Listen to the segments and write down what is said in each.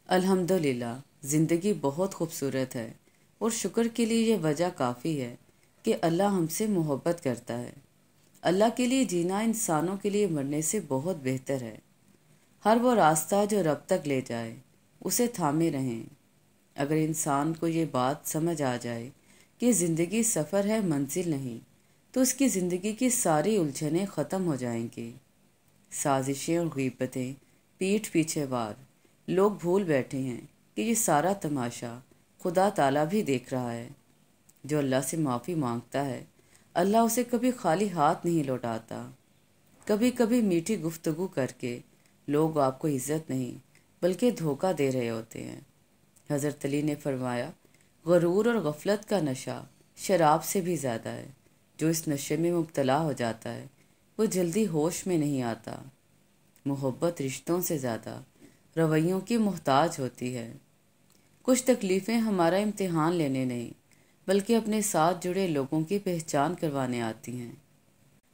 अल्हम्दुलिल्लाह, ज़िंदगी बहुत खूबसूरत है और शुक्र के लिए ये वजह काफ़ी है कि अल्लाह हमसे मोहब्बत करता है। अल्लाह के लिए जीना इंसानों के लिए मरने से बहुत बेहतर है। हर वो रास्ता जो रब तक ले जाए उसे थामे रहें। अगर इंसान को ये बात समझ आ जाए कि ज़िंदगी सफ़र है, मंजिल नहीं, तो उसकी ज़िंदगी की सारी उलझनें ख़त्म हो जाएंगी। साजिशें और गीबतें, पीठ पीछे वार, लोग भूल बैठे हैं कि ये सारा तमाशा खुदा ताला भी देख रहा है। जो अल्लाह से माफ़ी मांगता है, अल्लाह उसे कभी खाली हाथ नहीं लौटाता। कभी कभी मीठी गुफ्तगू करके लोग आपको इज़्ज़त नहीं बल्कि धोखा दे रहे होते हैं। हज़रत अली ने फरमाया, गरूर और गफलत का नशा शराब से भी ज़्यादा है। जो इस नशे में मुब्तला हो जाता है वो जल्दी होश में नहीं आता। मोहब्बत रिश्तों से ज़्यादा रवैयों की मोहताज होती है। कुछ तकलीफ़ें हमारा इम्तिहान लेने नहीं बल्कि अपने साथ जुड़े लोगों की पहचान करवाने आती हैं।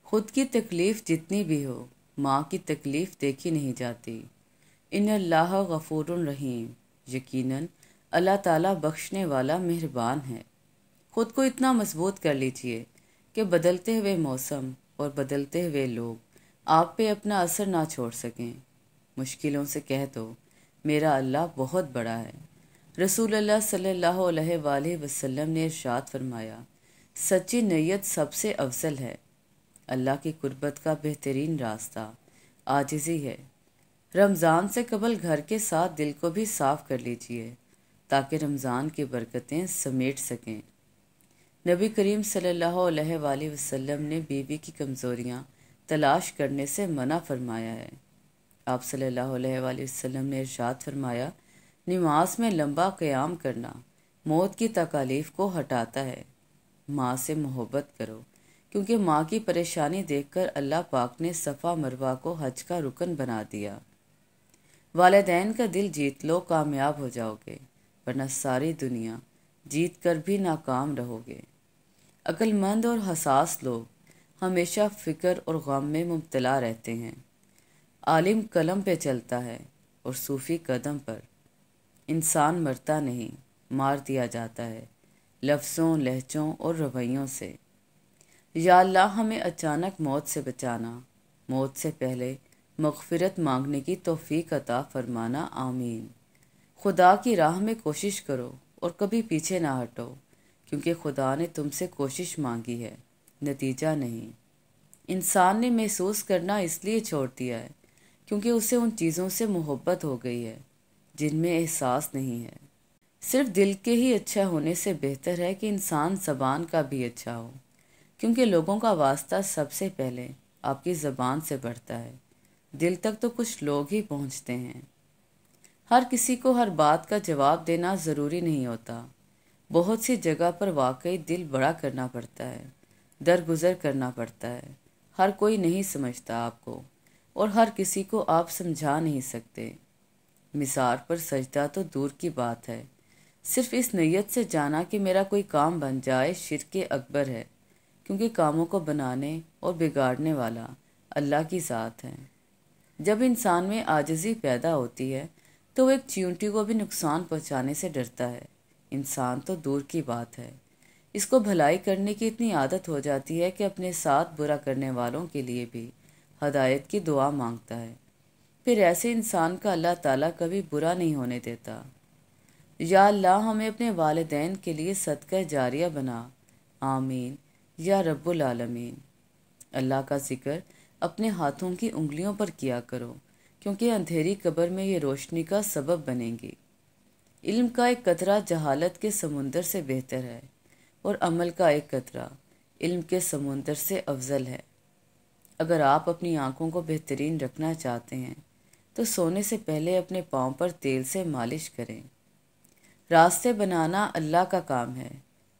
खुद की तकलीफ़ जितनी भी हो, माँ की तकलीफ़ देखी नहीं जाती। इन्नल्लाह गफूरुन रहीम, यकीनन अल्लाह ताला बख्शने वाला मेहरबान है। खुद को इतना मजबूत कर लीजिए कि बदलते हुए मौसम और बदलते हुए लोग आप पे अपना असर ना छोड़ सकें। मुश्किलों से कह दो, मेरा अल्लाह बहुत बड़ा है। रसूल अल्लाह सल्लल्लाहु अलैहि वसल्लम ने इरशाद फरमाया, सच्ची नीयत सबसे अफजल है। अल्लाह की कुर्बत का बेहतरीन रास्ता आजिज़ी है। रमज़ान से कबल घर के साथ दिल को भी साफ कर लीजिए ताकि रमज़ान की बरकतें समेट सकें। नबी करीम सल्लल्लाहु अलैहि वसल्लम ने बीवी की कमज़ोरियाँ तलाश करने से मना फरमाया है। आप सल्लल्लाहु अलैहि वसल्लम ने इरशाद फरमाया, नमाज में लंबा क़याम करना मौत की तकालीफ को हटाता है। माँ से मोहब्बत करो क्योंकि माँ की परेशानी देखकर अल्लाह पाक ने सफ़ा मरवा को हज का रुकन बना दिया। वालिदैन का दिल जीत लो, कामयाब हो जाओगे, वरना सारी दुनिया जीत कर भी नाकाम रहोगे। अक्लमंद और हसास लोग हमेशा फ़िक्र और गम में मुब्तला रहते हैं। आलिम कलम पे चलता है और सूफ़ी कदम पर। इंसान मरता नहीं, मार दिया जाता है लफ्ज़ों, लहजों और रवैयों से। या अल्लाह, हमें अचानक मौत से बचाना, मौत से पहले मग़फ़िरत मांगने की तौफ़ीक अता फरमाना, आमीन। खुदा की राह में कोशिश करो और कभी पीछे ना हटो क्योंकि खुदा ने तुमसे कोशिश मांगी है, नतीजा नहीं। इंसान ने महसूस करना इसलिए छोड़ दिया है क्योंकि उसे उन चीज़ों से मोहब्बत हो गई है जिनमें एहसास नहीं है। सिर्फ दिल के ही अच्छा होने से बेहतर है कि इंसान ज़बान का भी अच्छा हो, क्योंकि लोगों का वास्ता सबसे पहले आपकी ज़बान से बढ़ता है। दिल तक तो कुछ लोग ही पहुंचते हैं। हर किसी को हर बात का जवाब देना ज़रूरी नहीं होता। बहुत सी जगह पर वाकई दिल बड़ा करना पड़ता है, दरगुजर करना पड़ता है। हर कोई नहीं समझता आपको और हर किसी को आप समझा नहीं सकते। मिसार पर सजदा तो दूर की बात है, सिर्फ इस नीयत से जाना कि मेरा कोई काम बन जाए शिर्के अकबर है, क्योंकि कामों को बनाने और बिगाड़ने वाला अल्लाह की ज़ात है। जब इंसान में आजिज़ी पैदा होती है तो वो एक चींटी को भी नुकसान पहुंचाने से डरता है। इंसान तो दूर की बात है, इसको भलाई करने की इतनी आदत हो जाती है कि अपने साथ बुरा करने वालों के लिए भी हदायत की दुआ मांगता है। फिर ऐसे इंसान का अल्लाह ताला कभी बुरा नहीं होने देता। या अल्लाह, हमें अपने वालिदैन के लिए सदका जारिया बना, आमीन या रब्बुल आलमीन। अल्लाह का जिक्र अपने हाथों की उंगलियों पर किया करो क्योंकि अंधेरी कब्र में ये रोशनी का सबब बनेंगी। इल्म का एक कतरा जहालत के समुंदर से बेहतर है और अमल का एक कतरा इल्म के समुंदर से अफजल है। अगर आप अपनी आंखों को बेहतरीन रखना चाहते हैं तो सोने से पहले अपने पाँव पर तेल से मालिश करें। रास्ते बनाना अल्लाह का काम है,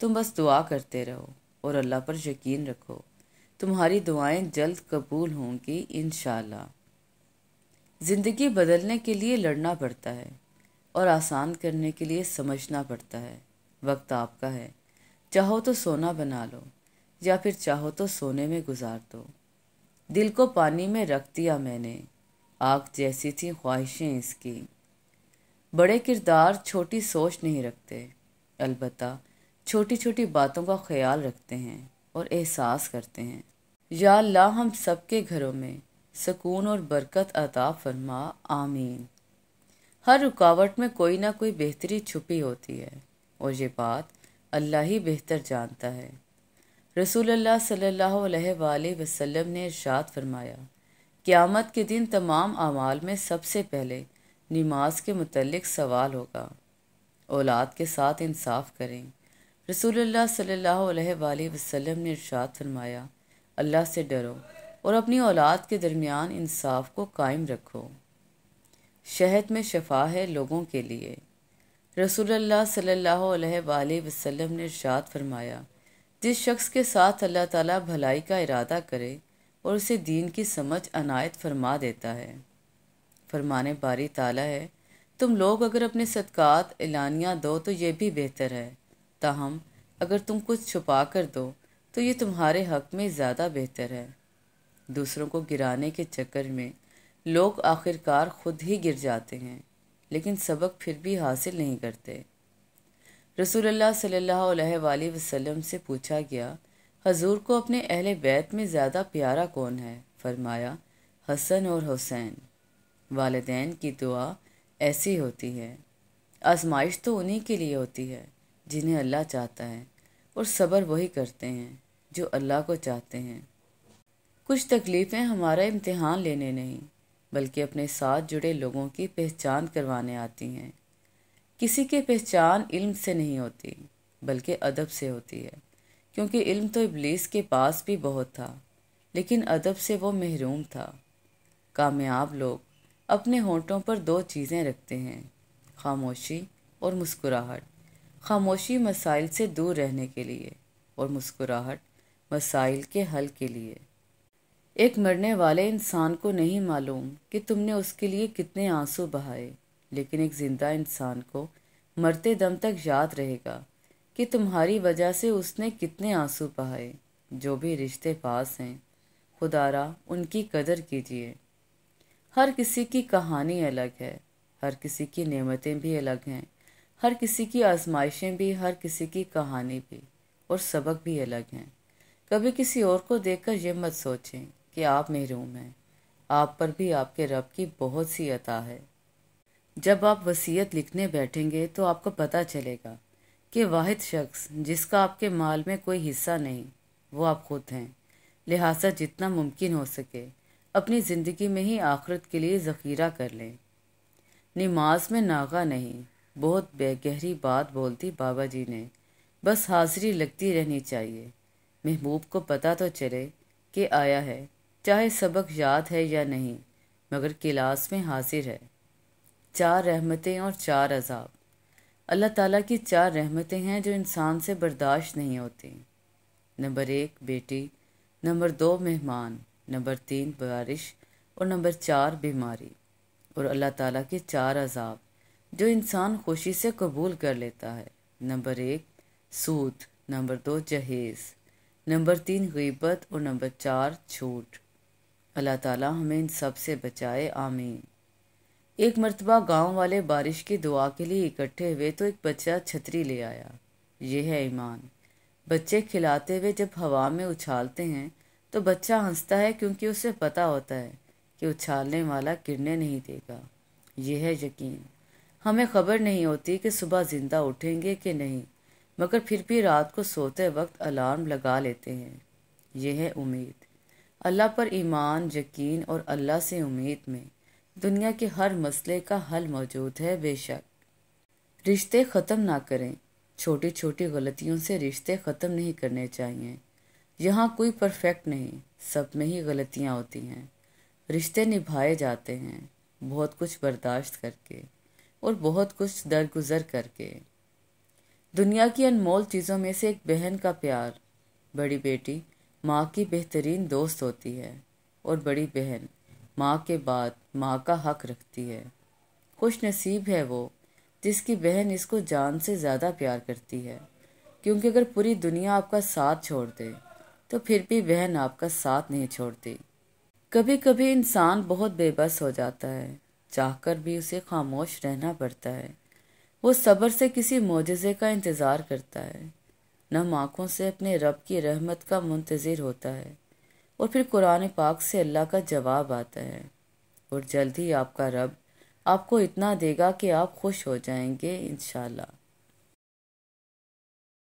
तुम बस दुआ करते रहो और अल्लाह पर यकीन रखो। तुम्हारी दुआएं जल्द कबूल होंगी इंशाअल्लाह। ज़िंदगी बदलने के लिए लड़ना पड़ता है और आसान करने के लिए समझना पड़ता है। वक्त आपका है, चाहो तो सोना बना लो या फिर चाहो तो सोने में गुजार दो। दिल को पानी में रख दिया मैंने, आग जैसी थी ख्वाहिशें इसकी। बड़े किरदार छोटी सोच नहीं रखते, अलबत्ता छोटी छोटी बातों का ख्याल रखते हैं और एहसास करते हैं। या अल्लाह हम सबके घरों में सुकून और बरकत अता फरमा, आमीन। हर रुकावट में कोई ना कोई बेहतरी छुपी होती है और ये बात अल्लाह ही बेहतर जानता है। रसूलुल्लाह सल्लल्लाहु अलैहि वसल्लम ने इरशाद फरमाया, क़यामत के दिन तमाम अमाल में सबसे पहले नमाज के मुतल्लिक सवाल होगा। औलाद के साथ इंसाफ करें। रसूलुल्लाह सल्लल्लाहु अलैहि वसल्लम ने इरशाद फरमाया, अल्लाह से डरो और अपनी औलाद के दरमियान इंसाफ को कायम रखो। शहद में शफा है लोगों के लिए। रसूलुल्लाह सल्लल्लाहु अलैहि वसल्लम ने इरशाद फरमाया, जिस शख्स के साथ अल्लाह ताला भलाई का इरादा करे और उसे दीन की समझ अनायत फरमा देता है। फरमाने बारी ताला है, तुम लोग अगर अपने सदकात एलानिया दो तो ये भी बेहतर है, ताहम अगर तुम कुछ छुपा कर दो तो ये तुम्हारे हक में ज़्यादा बेहतर है। दूसरों को गिराने के चक्कर में लोग आखिरकार खुद ही गिर जाते हैं, लेकिन सबक फिर भी हासिल नहीं करते। रसूलुल्लाह सल्लल्लाहु अलैहि वसल्लम से पूछा गया, हजूर को अपने अहले बैत में ज़्यादा प्यारा कौन है? फरमाया, हसन और हुसैन। वालिदैन की दुआ ऐसी होती है। आजमाइश तो उन्हीं के लिए होती है जिन्हें अल्लाह चाहता है, और सब्र वही करते हैं जो अल्लाह को चाहते हैं। कुछ तकलीफ़ें हमारा इम्तिहान लेने नहीं बल्कि अपने साथ जुड़े लोगों की पहचान करवाने आती हैं। किसी की पहचान इल्म से नहीं होती बल्कि अदब से होती है, क्योंकि इल्म तो इब्लीस के पास भी बहुत था, लेकिन अदब से वो महरूम था। कामयाब लोग अपने होंठों पर दो चीज़ें रखते हैं, खामोशी और मुस्कुराहट। खामोशी मसाइल से दूर रहने के लिए और मुस्कुराहट मसाइल के हल के लिए। एक मरने वाले इंसान को नहीं मालूम कि तुमने उसके लिए कितने आंसू बहाए, लेकिन एक जिंदा इंसान को मरते दम तक याद रहेगा कि तुम्हारी वजह से उसने कितने आंसू बहाए। जो भी रिश्ते पास हैं, खुदारा उनकी कदर कीजिए। हर किसी की कहानी अलग है, हर किसी की नेमतें भी अलग हैं, हर किसी की आजमाइशें भी, हर किसी की कहानी भी और सबक भी अलग हैं। कभी किसी और को देखकर ये मत सोचें कि आप महरूम हैं, आप पर भी आपके रब की बहुत सी अता है। जब आप वसीयत लिखने बैठेंगे तो आपको पता चलेगा कि वाहिद शख्स जिसका आपके माल में कोई हिस्सा नहीं वो आप खुद हैं। लिहाजा जितना मुमकिन हो सके अपनी ज़िंदगी में ही आखिरत के लिए ज़ख़ीरा कर लें। नमाज में नागा नहीं, बहुत बेगहरी बात बोलती बाबा जी ने, बस हाज़िरी लगती रहनी चाहिए। महबूब को पता तो चले कि आया है, चाहे सबक याद है या नहीं, मगर क्लास में हाजिर है। 4 रहमतें और 4 अज़ाब। अल्लाह ताला की 4 रहमतें हैं जो इंसान से बर्दाश्त नहीं होती। नंबर 1 बेटी, नंबर 2 मेहमान, नंबर 3 बारिश और नंबर 4 बीमारी। और अल्लाह ताला के 4 अज़ाब जो इंसान खुशी से कबूल कर लेता है। नंबर 1 सूद, नंबर 2 जहेज़, नंबर 3 गीबत और नंबर 4 झूठ। अल्लाह ताला हमें इन सब से बचाए, आमीन। एक मर्तबा गांव वाले बारिश की दुआ के लिए इकट्ठे हुए तो एक बच्चा छतरी ले आया। ये है ईमान। बच्चे खिलाते हुए जब हवा में उछालते हैं तो बच्चा हंसता है, क्योंकि उसे पता होता है कि उछालने वाला गिरने नहीं देगा। ये है यकीन। हमें खबर नहीं होती कि सुबह जिंदा उठेंगे कि नहीं, मगर फिर भी रात को सोते वक्त अलार्म लगा लेते हैं। यह है उम्मीद। अल्लाह पर ईमान, यकीन और अल्लाह से उम्मीद में दुनिया के हर मसले का हल मौजूद है। बेशक रिश्ते ख़त्म ना करें। छोटी छोटी गलतियों से रिश्ते ख़त्म नहीं करने चाहिए। यहाँ कोई परफेक्ट नहीं, सब में ही गलतियाँ होती हैं। रिश्ते निभाए जाते हैं बहुत कुछ बर्दाश्त करके और बहुत कुछ दरगुजर करके। दुनिया की अनमोल चीज़ों में से एक बहन का प्यार। बड़ी बेटी माँ की बेहतरीन दोस्त होती है और बड़ी बहन माँ के बाद माँ का हक रखती है। खुश नसीब है वो जिसकी बहन इसको जान से ज़्यादा प्यार करती है, क्योंकि अगर पूरी दुनिया आपका साथ छोड़ दे तो फिर भी बहन आपका साथ नहीं छोड़ती। कभी कभी इंसान बहुत बेबस हो जाता है, چاہ کر بھی اسے خاموش رہنا پڑتا ہے۔ وہ صبر سے کسی معجزے کا انتظار کرتا ہے، نم آنکھوں سے اپنے رب کی رحمت کا منتظر ہوتا ہے، اور پھر قرآن پاک سے اللہ کا جواب آتا ہے، اور جلد ہی آپ کا رب آپ کو اتنا دے گا کہ آپ خوش ہو جائیں گے انشاءاللہ۔